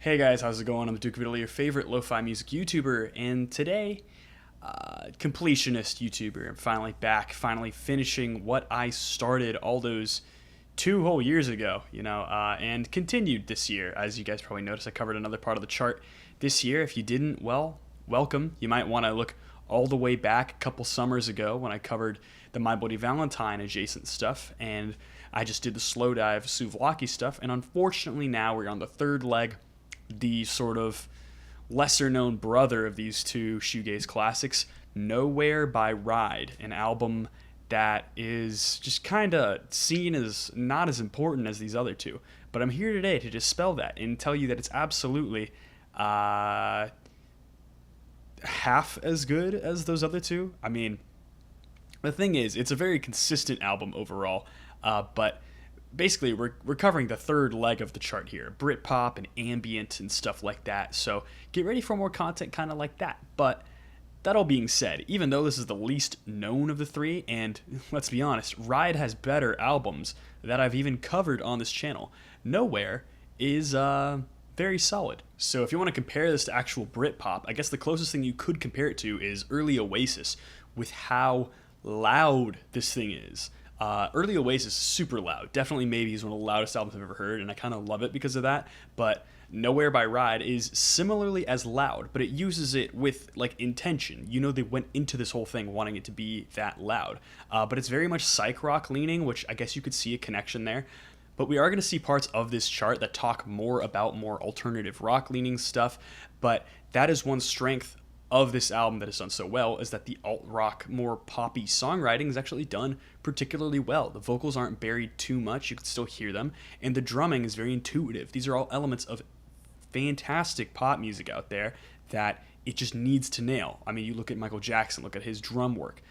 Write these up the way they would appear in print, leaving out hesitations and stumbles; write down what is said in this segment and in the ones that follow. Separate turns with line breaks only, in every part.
Hey guys, how's it going? I'm Duke of Italy, your favorite lo-fi music YouTuber, and today, completionist YouTuber. I'm finally back, finally finishing what I started all those 2 whole years ago, and continued this year. As you guys probably noticed, I covered another part of the chart this year. If you didn't, well, welcome. You might want to look all the way back a couple summers ago when I covered the My Bloody Valentine adjacent stuff, and I just did the slow dive souvlaki stuff, and unfortunately now we're on the third leg, the sort of lesser known brother of these two shoegaze classics, Nowhere by Ride, an album that is just kind of seen as not as important as these other two. But I'm here today to dispel that and tell you that it's absolutely half as good as those other two. I mean, the thing is, it's a very consistent album overall, but basically we're covering the third leg of the chart here, Britpop and ambient and stuff like that. So get ready for more content kind of like that. But that all being said, even though this is the least known of the three, and let's be honest, Ride has better albums that I've even covered on this channel, Nowhere is very solid. So if you want to compare this to actual Britpop, I guess the closest thing you could compare it to is early Oasis, with how loud this thing is. Early Oasis is super loud. Definitely maybe is one of the loudest albums I've ever heard, and I kind of love it because of that. But Nowhere by Ride is similarly as loud, but it uses it with like intention. You know, they went into this whole thing wanting it to be that loud. But it's very much psych rock leaning, which I guess you could see a connection there. But we are going to see parts of this chart that talk more about more alternative rock leaning stuff. But that is one strength of this album that has done so well, is that the alt-rock, more poppy songwriting is actually done particularly well. The vocals aren't buried too much, you can still hear them, and the drumming is very intuitive. These are all elements of fantastic pop music out there that it just needs to nail. I mean, you look at Michael Jackson, look at his drum work.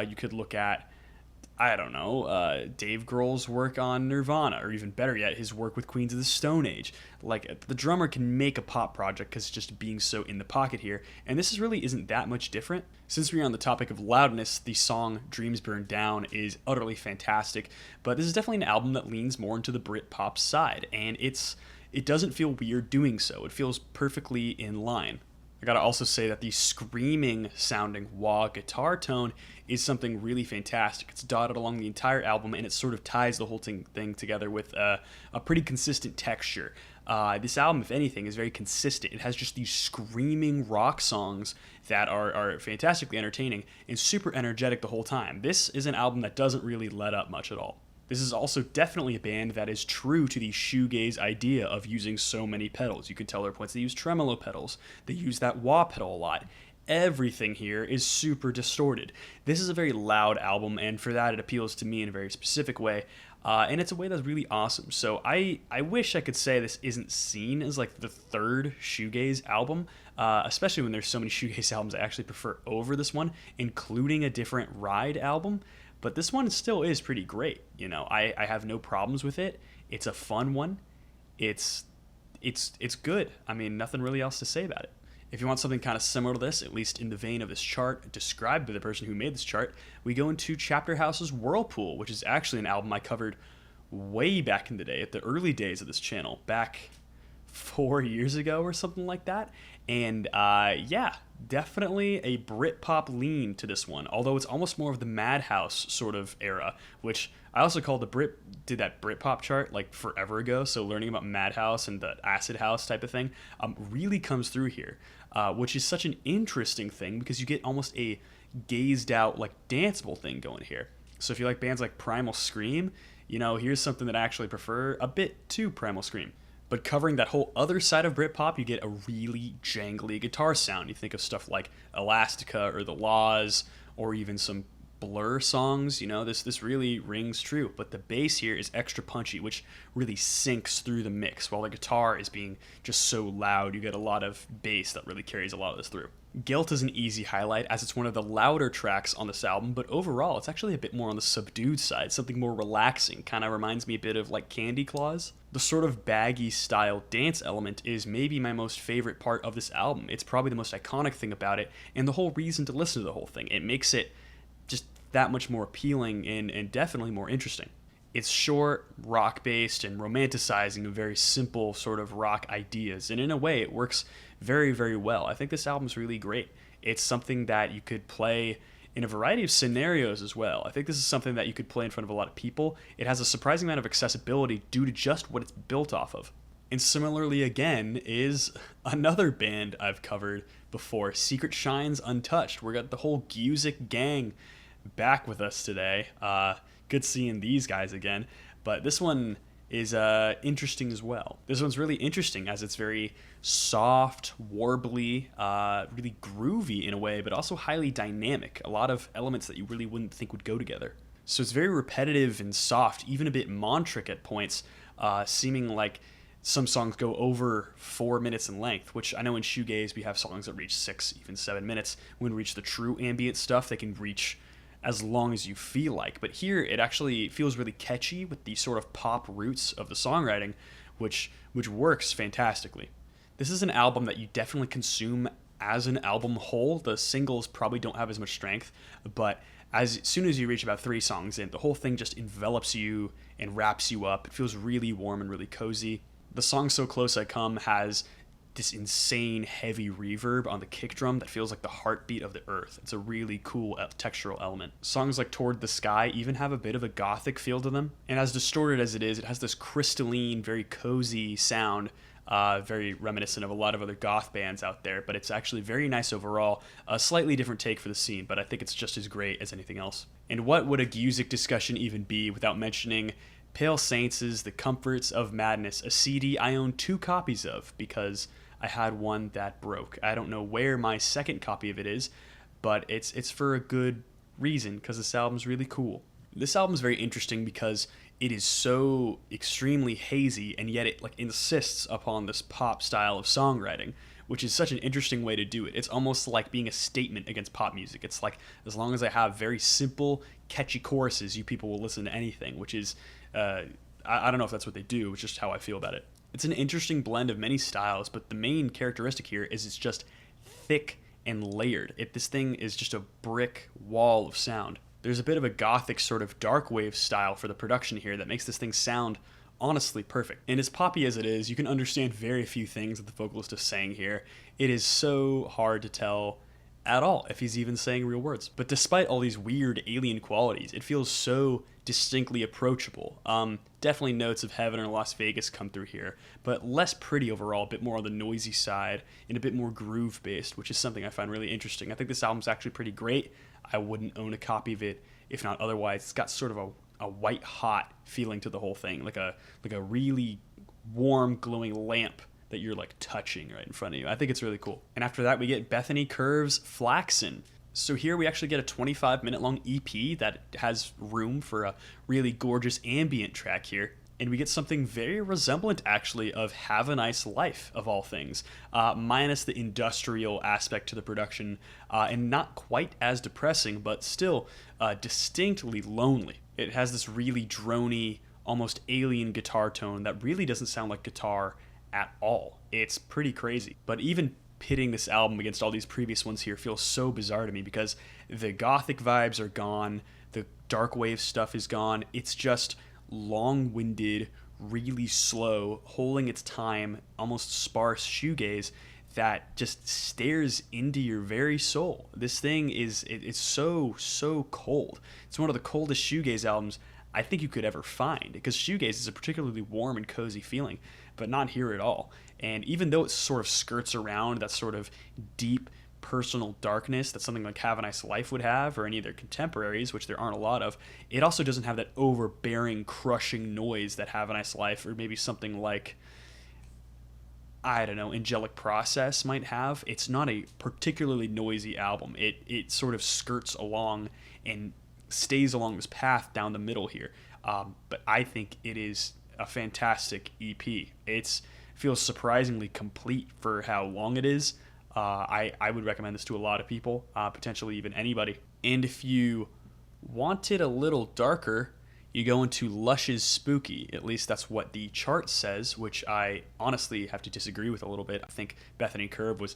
You could look at, I don't know, Dave Grohl's work on Nirvana, or even better yet, his work with Queens of the Stone Age. Like, the drummer can make a pop project because it's just being so in the pocket here, and this really isn't that much different. Since we're on the topic of loudness, the song Dreams Burn Down is utterly fantastic, but this is definitely an album that leans more into the Britpop side, and it doesn't feel weird doing so. It feels perfectly in line. I gotta also say that the screaming sounding wah guitar tone is something really fantastic. It's dotted along the entire album, and it sort of ties the whole thing together with a pretty consistent texture. This album, if anything, is very consistent. It has just these screaming rock songs that are fantastically entertaining and super energetic the whole time. This is an album that doesn't really let up much at all. This is also definitely a band that is true to the shoegaze idea of using so many pedals. You can tell there are points they use tremolo pedals. They use that wah pedal a lot. Everything here is super distorted. This is a very loud album, and for that it appeals to me in a very specific way. And it's a way that's really awesome. So I wish I could say this isn't seen as like the third shoegaze album, especially when there's so many shoegaze albums I actually prefer over this one, including a different Ride album. But this one still is pretty great. You know, I have no problems with it. It's a fun one. It's good. I mean, nothing really else to say about it. If you want something kind of similar to this, at least in the vein of this chart, described by the person who made this chart, we go into Chapter House's Whirlpool, which is actually an album I covered way back in the day, at the early days of this channel, back 4 years ago or something like that. And yeah, definitely a Britpop lean to this one, although it's almost more of the Madhouse sort of era, which I also called did that Britpop chart like forever ago. So learning about Madhouse and the acid house type of thing really comes through here, which is such an interesting thing because you get almost a gazed out like danceable thing going here. So if you like bands like Primal Scream, you know, here's something that I actually prefer a bit to Primal Scream. But covering that whole other side of Britpop, you get a really jangly guitar sound. You think of stuff like Elastica or The Laws, or even some Blur songs. You know, this really rings true. But the bass here is extra punchy, which really sinks through the mix. While the guitar is being just so loud, you get a lot of bass that really carries a lot of this through. Guilt is an easy highlight, as it's one of the louder tracks on this album, but overall it's actually a bit more on the subdued side, something more relaxing. Kind of reminds me a bit of like Candy Claws. The sort of baggy style dance element is maybe my most favorite part of this album. It's probably the most iconic thing about it, and the whole reason to listen to the whole thing. It makes it just that much more appealing and definitely more interesting. It's short, rock based, and romanticizing of very simple sort of rock ideas. And in a way, it works very, very well. I think this album's really great. It's something that you could play in a variety of scenarios as well. I think this is something that you could play in front of a lot of people. It has a surprising amount of accessibility due to just what it's built off of. And similarly, again, is another band I've covered before, Secret Shines Untouched. We got the whole Gusick gang back with us today. Good seeing these guys again. But this one is interesting as well. This one's really interesting as it's very soft, warbly, really groovy in a way, but also highly dynamic. A lot of elements that you really wouldn't think would go together. So it's very repetitive and soft, even a bit mantric at points, seeming like some songs go over 4 minutes in length, which I know in shoegaze we have songs that reach 6, even 7 minutes. When we reach the true ambient stuff, they can reach as long as you feel like. But here it actually feels really catchy with the sort of pop roots of the songwriting, which works fantastically. This is an album that you definitely consume as an album whole. The singles probably don't have as much strength, but as soon as you reach about 3 songs in, the whole thing just envelops you and wraps you up. It feels really warm and really cozy. The song So Close I Come has this insane heavy reverb on the kick drum that feels like the heartbeat of the earth. It's a really cool textural element. Songs like Toward the Sky even have a bit of a gothic feel to them. And as distorted as it is, it has this crystalline, very cozy sound, very reminiscent of a lot of other goth bands out there, but it's actually very nice overall. A slightly different take for the scene, but I think it's just as great as anything else. And what would a Gusick discussion even be without mentioning Pale Saints' The Comforts of Madness, a CD I own 2 copies of because I had one that broke. I don't know where my second copy of it is, but it's for a good reason, because this album's really cool. This album's very interesting because it is so extremely hazy, and yet it like insists upon this pop style of songwriting, which is such an interesting way to do it. It's almost like being a statement against pop music. It's like, as long as I have very simple, catchy choruses, you people will listen to anything, which is, I don't know if that's what they do, it's just how I feel about it. It's an interesting blend of many styles, but the main characteristic here is it's just thick and layered. This thing is just a brick wall of sound. There's a bit of a gothic sort of dark wave style for the production here that makes this thing sound honestly perfect. And as poppy as it is, you can understand very few things that the vocalist is saying here. It is so hard to tell at all if he's even saying real words. But despite all these weird alien qualities, it feels so distinctly approachable. Definitely notes of Heaven or Las Vegas come through here, but less pretty overall, a bit more on the noisy side and a bit more groove based, which is something I find really interesting. I think this album's actually pretty great. I wouldn't own a copy of it if not otherwise. It's got sort of a white hot feeling to the whole thing, like a really warm glowing lamp that you're like touching right in front of you. I think it's really cool. And after that we get Bethany Curve's Flaxen. So here we actually get a 25-minute long EP that has room for a really gorgeous ambient track here. And we get something very resemblant, actually, of Have a Nice Life, of all things, minus the industrial aspect to the production, and not quite as depressing, but still distinctly lonely. It has this really droney, almost alien guitar tone that really doesn't sound like guitar at all. It's pretty crazy. But even pitting this album against all these previous ones here feels so bizarre to me because the gothic vibes are gone, the dark wave stuff is gone. It's just long-winded, really slow, holding its time, almost sparse shoegaze that just stares into your very soul. This thing it's so cold. It's one of the coldest shoegaze albums I think you could ever find, because shoegaze is a particularly warm and cozy feeling, but not here at all. And even though it sort of skirts around that sort of deep personal darkness that something like Have a Nice Life would have, or any of their contemporaries, which there aren't a lot of, it also doesn't have that overbearing, crushing noise that Have a Nice Life, or maybe something like, I don't know, Angelic Process might have. It's not a particularly noisy album. It sort of skirts along and stays along this path down the middle here. But I think it is a fantastic EP. It feels surprisingly complete for how long it is. I would recommend this to a lot of people, potentially even anybody. And if you want it a little darker, you go into Lush's Spooky. At least that's what the chart says, which I honestly have to disagree with a little bit. I think Bethany Curve was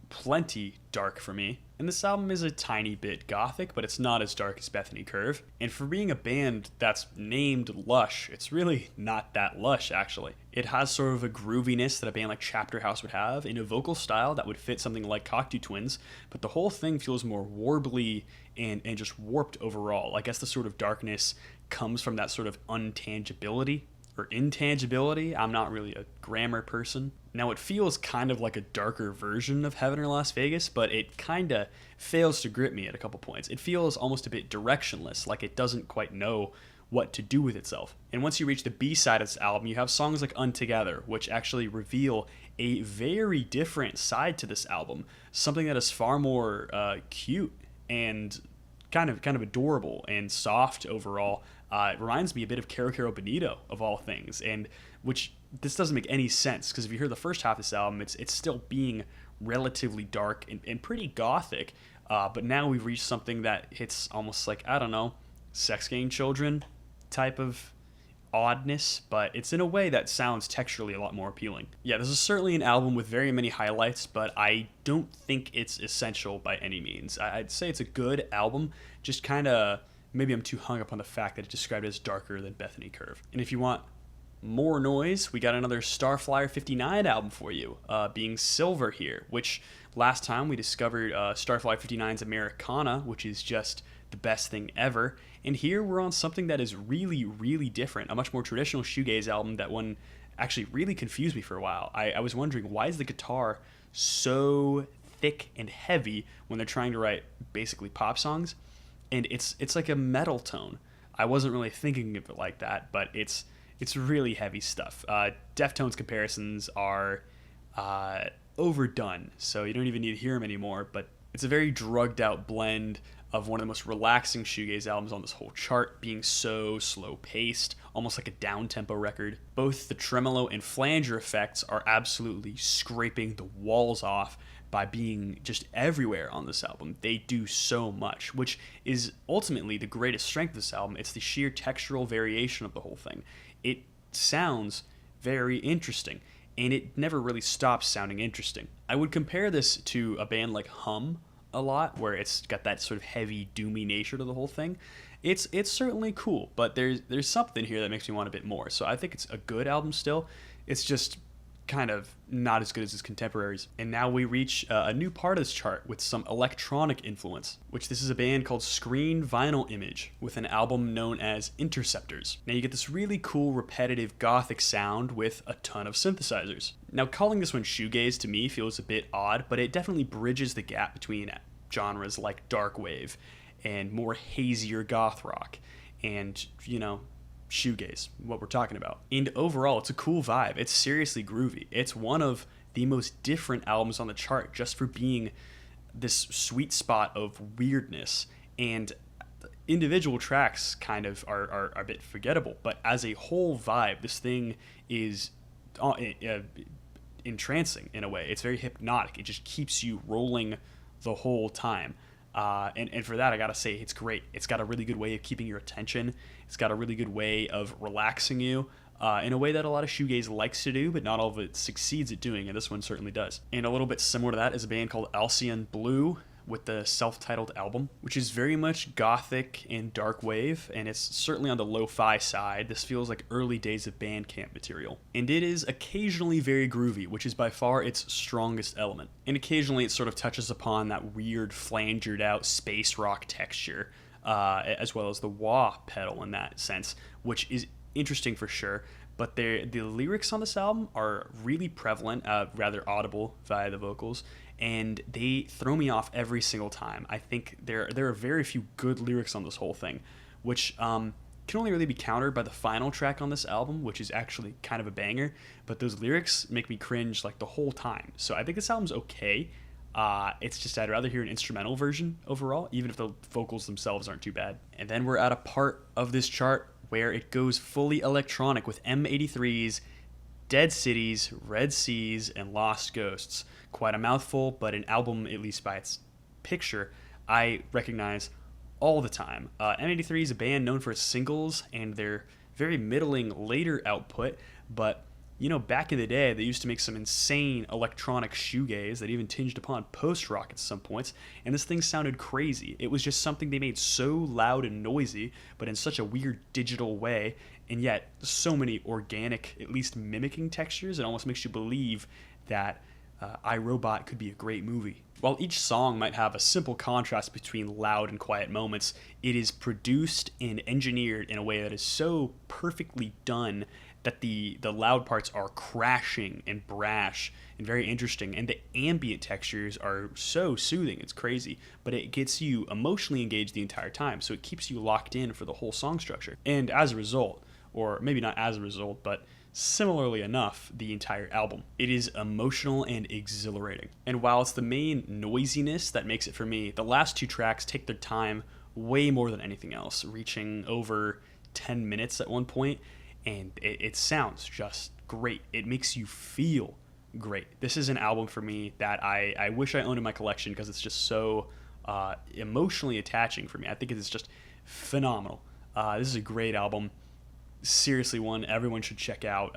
plenty dark for me. And this album is a tiny bit gothic, but it's not as dark as Bethany Curve. And for being a band that's named lush, it's really not that lush, actually. It has sort of a grooviness that a band like Chapter House would have, in a vocal style that would fit something like Cocteau Twins, but the whole thing feels more warbly and just warped overall. I guess the sort of darkness comes from that sort of untangibility or intangibility. I'm not really a grammar person. Now, it feels kind of like a darker version of Heaven or Las Vegas, but it kind of fails to grip me at a couple points. It feels almost a bit directionless, like it doesn't quite know what to do with itself. And once you reach the B-side of this album, you have songs like Untogether, which actually reveal a very different side to this album, something that is far more cute and kind of adorable and soft overall. It reminds me a bit of Caro Caro Bonito, of all things, and which this doesn't make any sense, because if you hear the first half of this album, it's still being relatively dark and pretty gothic, but now we've reached something that hits almost like, I don't know, Sex Gang Children type of oddness, but it's in a way that sounds texturally a lot more appealing. Yeah, this is certainly an album with very many highlights, but I don't think it's essential by any means. I'd say it's a good album, just kind of, maybe I'm too hung up on the fact that it's described as darker than Bethany Curve. And if you want more noise, we got another Starflyer 59 album for you, being Silver here, which last time we discovered Starflyer 59's Americana, which is just the best thing ever. And here we're on something that is really, really different, a much more traditional shoegaze album that one actually really confused me for a while. I was wondering, why is the guitar so thick and heavy when they're trying to write basically pop songs? And it's like a metal tone. I wasn't really thinking of it like that, but it's really heavy stuff. Deftones comparisons are overdone, so you don't even need to hear them anymore, but it's a very drugged out blend of one of the most relaxing shoegaze albums on this whole chart, being so slow-paced, almost like a down-tempo record. Both the tremolo and flanger effects are absolutely scraping the walls off by being just everywhere on this album. They do so much, which is ultimately the greatest strength of this album. It's the sheer textural variation of the whole thing. It sounds very interesting, and it never really stops sounding interesting. I would compare this to a band like Hum a lot, where it's got that sort of heavy, doomy nature to the whole thing. It's certainly cool, but there's something here that makes me want a bit more. So I think it's a good album still. It's just kind of not as good as its contemporaries. And now we reach a new part of this chart with some electronic influence, which this is a band called Screen Vinyl Image with an album known as Interceptors. Now you get this really cool repetitive gothic sound with a ton of synthesizers. Now calling this one shoegaze to me feels a bit odd, but it definitely bridges the gap between genres like dark wave and more hazier goth rock and, you know, shoegaze, what we're talking about. And overall, it's a cool vibe. It's seriously groovy. It's one of the most different albums on the chart just for being this sweet spot of weirdness, and individual tracks kind of are a bit forgettable, but as a whole vibe, this thing is entrancing in a way. It's very hypnotic. It just keeps you rolling the whole time. And for that, I gotta say, it's great. It's got a really good way of keeping your attention. It's got a really good way of relaxing you in a way that a lot of shoegaze likes to do, but not all of it succeeds at doing, and this one certainly does. And a little bit similar to that is a band called Alcyon Blue with the self-titled album, which is very much gothic and dark wave, and it's certainly on the lo-fi side. This feels like early days of Bandcamp material. And it is occasionally very groovy, which is by far its strongest element. And occasionally it sort of touches upon that weird flangered out space rock texture, as well as the wah pedal in that sense, which is interesting for sure. But the lyrics on this album are really prevalent, rather audible via the vocals, and they throw me off every single time. I think there are very few good lyrics on this whole thing, which can only really be countered by the final track on this album, which is actually kind of a banger, but those lyrics make me cringe like the whole time. So I think this album's okay. It's just I'd rather hear an instrumental version overall, even if the vocals themselves aren't too bad. And then we're at a part of this chart where it goes fully electronic with M83's Dead Cities, Red Seas, and Lost Ghosts. Quite a mouthful, but an album, at least by its picture, I recognize all the time. M83 is a band known for its singles and their very middling later output, but back in the day, they used to make some insane electronic shoegaze that even tinged upon post-rock at some points, and this thing sounded crazy. It was just something they made so loud and noisy, but in such a weird digital way, and yet so many organic, at least mimicking textures, it almost makes you believe that iRobot could be a great movie. While each song might have a simple contrast between loud and quiet moments, it is produced and engineered in a way that is so perfectly done that the loud parts are crashing and brash and very interesting, and the ambient textures are so soothing, it's crazy, but it gets you emotionally engaged the entire time, so it keeps you locked in for the whole song structure. And as a result, or maybe not as a result, but similarly enough, the entire album, it is emotional and exhilarating. And while it's the main noisiness that makes it for me, the last two tracks take their time way more than anything else, reaching over 10 minutes at one point, and it sounds just great. It makes you feel great. This is an album for me that I wish I owned in my collection because it's just so emotionally attaching for me. I think it's just phenomenal. This is a great album. Seriously, one everyone should check out.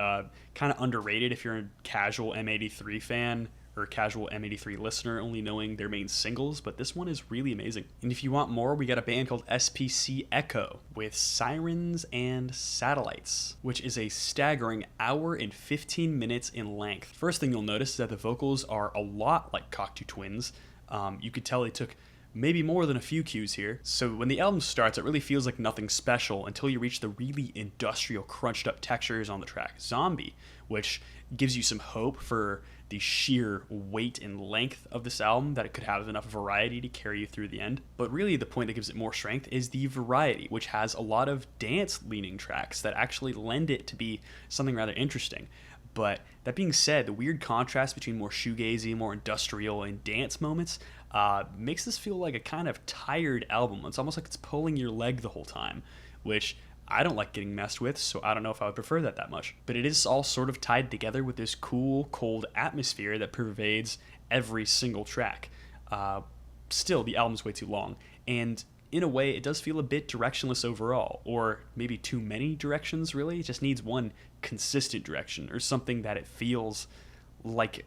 Kind of underrated if you're a casual M83 fan or a casual M83 listener, only knowing their main singles, but this one is really amazing. And if you want more, we got a band called SPC Echo with Sirens and Satellites, which is a staggering hour and 15 minutes in length. First thing you'll notice is that the vocals are a lot like Cocteau Twins. You could tell they took maybe more than a few cues here. So when the album starts, it really feels like nothing special until you reach the really industrial, crunched up textures on the track Zombie, which gives you some hope for the sheer weight and length of this album, that it could have enough variety to carry you through the end. But really the point that gives it more strength is the variety, which has a lot of dance-leaning tracks that actually lend it to be something rather interesting. But that being said, the weird contrast between more shoegazy, more industrial, and dance moments makes this feel like a kind of tired album. It's almost like it's pulling your leg the whole time, which I don't like getting messed with, so I don't know if I would prefer that much. But it is all sort of tied together with this cool, cold atmosphere that pervades every single track. Still, the album's way too long, and in a way, it does feel a bit directionless overall, or maybe too many directions, really. It just needs one consistent direction, or something that it feels like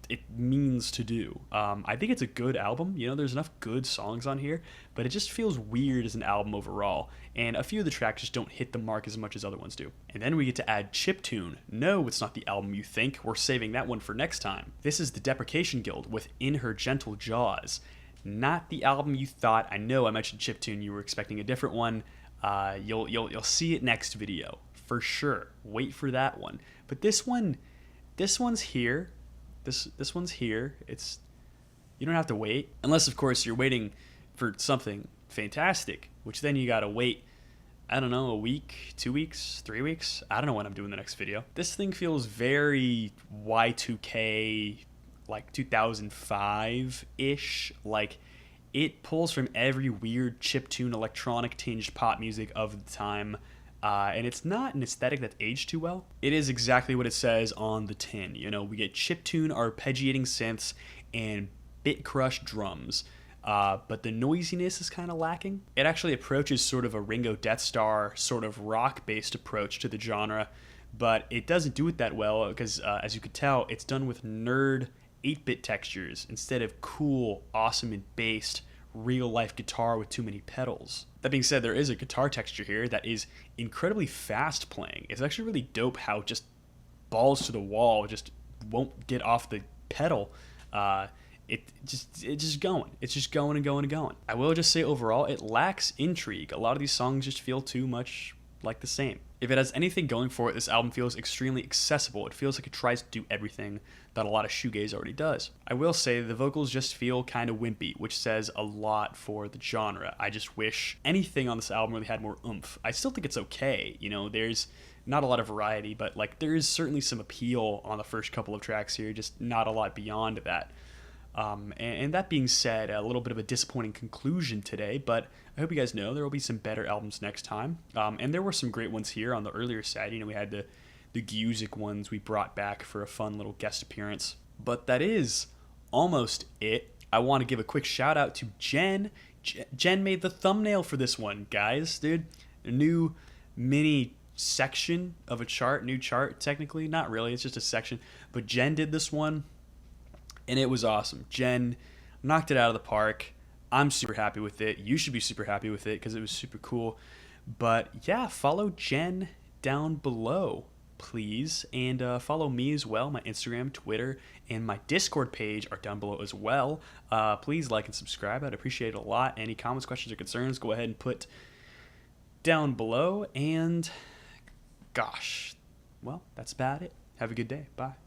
it means to do. I think it's a good album. There's enough good songs on here, but it just feels weird as an album overall, and a few of the tracks just don't hit the mark as much as other ones do. And then we get to add Chiptune. No, it's not the album you think. We're saving that one for next time. This is the Deprecation Guild with In Her Gentle Jaws. Not the album you thought. I know I mentioned Chiptune. You were expecting a different one. You'll see it next video for sure. Wait for that one. But this one's here. This one's here. You don't have to wait, unless of course you're waiting for something fantastic, which then you gotta wait. I don't know, a week, 2 weeks, 3 weeks. I don't know when I'm doing the next video. This thing feels very Y2K, like 2005-ish. Like, it pulls from every weird chiptune electronic tinged pop music of the time, and it's not an aesthetic that's aged too well. It is exactly what it says on the tin. We get chiptune arpeggiating synths and bit crush drums, but the noisiness is kind of lacking. It actually approaches sort of a Ringo Death Star sort of rock-based approach to the genre, but it doesn't do it that well because, as you could tell, it's done with nerd 8-bit textures instead of cool, awesome, and based real-life guitar with too many pedals. That being said, there is a guitar texture here that is incredibly fast playing. It's actually really dope how just balls to the wall just won't get off the pedal. It's just going. It's just going and going and going. I will just say overall, it lacks intrigue. A lot of these songs just feel too much like the same. If it has anything going for it, this album feels extremely accessible. It feels like it tries to do everything that a lot of shoegaze already does. I will say the vocals just feel kind of wimpy, which says a lot for the genre. I just wish anything on this album really had more oomph. I still think it's okay. There's not a lot of variety, but there is certainly some appeal on the first couple of tracks here, just not a lot beyond that. And that being said, a little bit of a disappointing conclusion today, but I hope you guys know there will be some better albums next time. And there were some great ones here on the earlier side. We had the Guzik ones we brought back for a fun little guest appearance. But that is almost it. I want to give a quick shout out to Jen. Jen made the thumbnail for this one, guys. Dude, a new mini section of a chart, new chart, technically. Not really, it's just a section. But Jen did this one, and it was awesome. Jen knocked it out of the park. I'm super happy with it. You should be super happy with it because it was super cool. But yeah, follow Jen down below, please. And follow me as well. My Instagram, Twitter, and my Discord page are down below as well. Please like and subscribe. I'd appreciate it a lot. Any comments, questions, or concerns, go ahead and put down below. And gosh, well, that's about it. Have a good day. Bye.